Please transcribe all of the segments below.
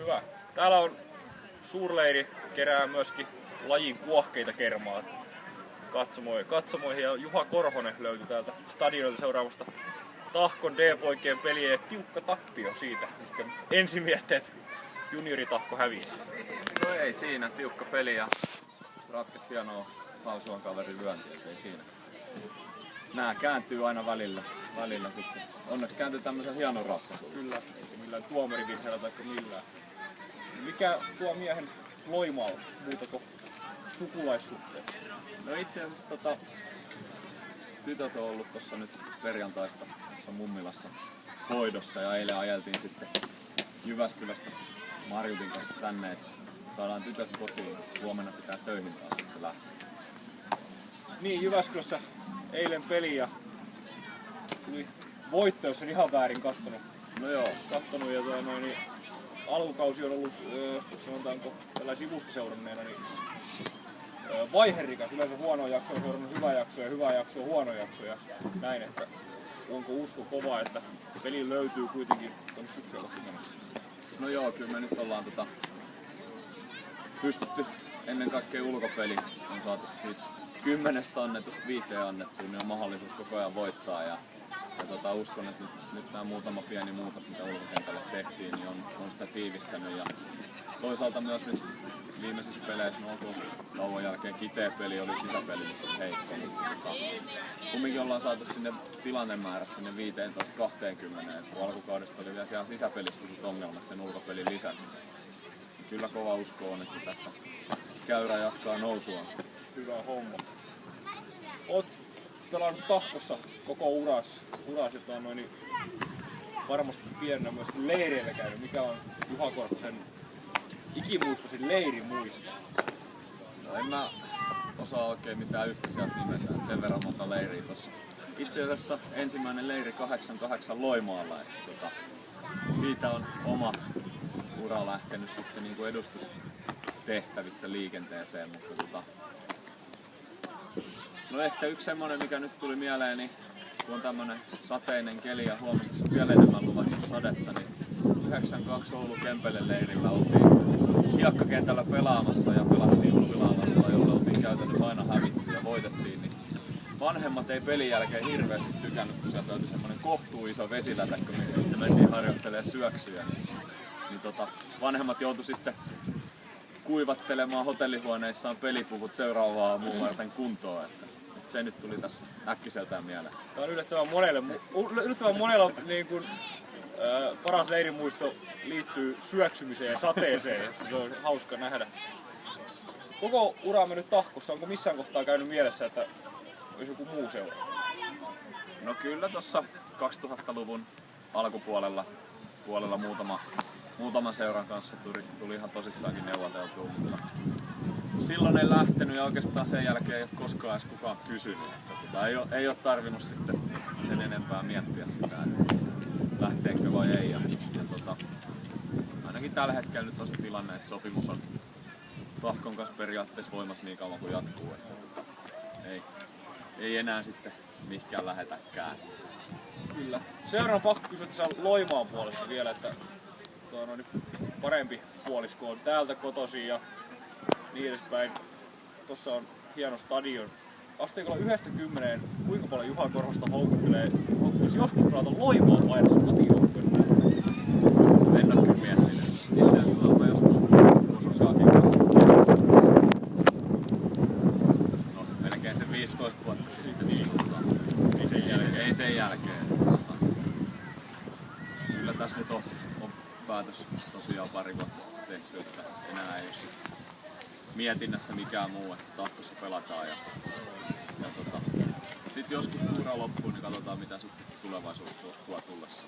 Hyvä. Täällä on suurleiri, kerää myöskin lajin kuohkeita kermaa katsomoihin. Ja Juha Korhonen löytyi täältä stadionilta seuraamasta Tahkon D-poikien peliä ja tiukka tappio siitä, mitkä ensimietteet junioritahko häviää. No ei siinä, tiukka peli ja ratkesi hienoa Lausuan kaverin lyöntiä, ei siinä. Nää kääntyy aina välillä sitten. Onneksi kääntyi tämmösen hienon ratkaisun. Kyllä, eikä millään tuomarivirheellä tai millään. Mikä tuo miehen loimaa muuta kuin sukulaissuhteessa? No itse asiassa tytöt on ollut tossa nyt perjantaista tuossa Mummilassa hoidossa ja eilen ajeltiin sitten Jyväskylästä Marjutin kanssa tänne, että saadaan tytöt kotiin. Huomenna pitää töihin taas sitten lähteä. Niin, Jyväskylässä eilen peli ja tuli voitto, jos en ihan väärin kattonut. No joo. Kattonut ja niin alkukausi on ollut, sanotaanko tällä sivusta seuranneena, niin vaiherikas. Yleensä huono jakso on seurannut hyvä jakso on huono jakso ja näin, että onko usko kova, että peli löytyy kuitenkin tuonne syksyllä mennessä? No joo, kyllä me nyt ollaan pystytty ennen kaikkea ulkopeli on saatu siitä 10 annetusta 5 annettuun, niin on mahdollisuus koko ajan voittaa ja uskon, että nyt tämä muutama pieni muutos, mitä ulkokentälle tehtiin, niin on sitä tiivistänyt ja toisaalta myös nyt viimeisissä peleissä, no tauon jälkeen Kiteen peli oli sisäpelillisesti heikko, mutta kumminkin ollaan saatu sinne tilannemäärät sinne 15-20, kun alkukaudesta oli vielä siellä sisäpelissä ongelmat sen ulkopelin lisäksi. Kyllä kova usko on, että tästä käyrä jatkaa nousua. Hyvä homma. Oot pelannut Tahkossa koko uras niin varmasti pienenä myös leireillä käynyt. Mikä on Juha Korhosen ikimuistoisin leirimuisto? No en mä osaa oikein mitään yhtä sieltä nimetä, sen verran monta leiriä tossa. Itse asiassa ensimmäinen leiri 88 Loimaalla, että siitä on oma ura lähtenyt sitten niin kuin edustustehtävissä liikenteeseen, mutta no ehkä yksi semmonen, mikä nyt tuli mieleen, niin kun on tämmönen sateinen keli ja huomenna vielä enemmän luvattu sadetta, niin 92 Oulu Kempelen leirillä oltiin hiekkakentällä pelaamassa ja pelattiin Ulvilaan vastaan, jolla oltiin käytännössä aina hävitty ja voitettiin. Niin vanhemmat ei pelin jälkeen hirveästi tykännyt, kun sieltä löytyi semmonen kohtuu iso vesilätäkkö, mihin sitten mentiin harjoittelemaan syöksyjä. Niin vanhemmat joutui sitten kuivattelemaan hotellihuoneissaan pelipuvut seuraavaa aamuun varten kuntoon. Että se nyt tuli tässä äkkiseltään mieleen. Tämä on yllättävän monella niin kuin, paras leirimuisto liittyy syöksymiseen ja sateeseen. Se on hauska nähdä. Koko ura mennyt Tahkossa. Onko missään kohtaa käynyt mielessä, että olisi joku muu seura? No kyllä tuossa 2000-luvun alkupuolella muutaman seuran kanssa tuli ihan tosissaankin neuvoteltua, mutta silloin ei lähtenyt ja oikeastaan sen jälkeen ei ole koskaan edes kukaan kysynyt. Että ei ole tarvinnut sitten sen enempää miettiä sitä, että lähteekö vai ei. Ja ainakin tällä hetkellä nyt on se tilanne, että sopimus on Tahkon kanssa periaatteessa voimassa niin kauan kuin jatkuu. Että ei enää sitten mihinkään lähetäkään. Kyllä. Seuraavan pakko kysyä Loimaan puolesta vielä, että parempi puolisko on täältä kotoisin ja niin edespäin. Tossa on hieno stadion. Asteikolla 1-10, kuinka paljon Juha Korhosta houkuttelee joskus pelata Loimaan paidassa kotijoukkoina? En ole kyllä miettinyt. Itse asiassa olen joskus Kososaakin kanssa. No, melkein se 15 vuotta sitten. Ei sen jälkeen. Kyllä tässä nyt on päätös tosiaan pari vuotta sitten tehty, että enää ei ole mietinnässä mikään muu, että Tahkossa pelataan ja sitten joskus kun ura loppuu, niin katsotaan mitä sitten tulevaisuus tuo tullessa.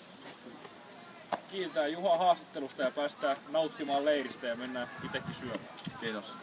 Kiitetään Juha haastattelusta ja päästään nauttimaan leiristä ja mennään itsekin syömään. Kiitos.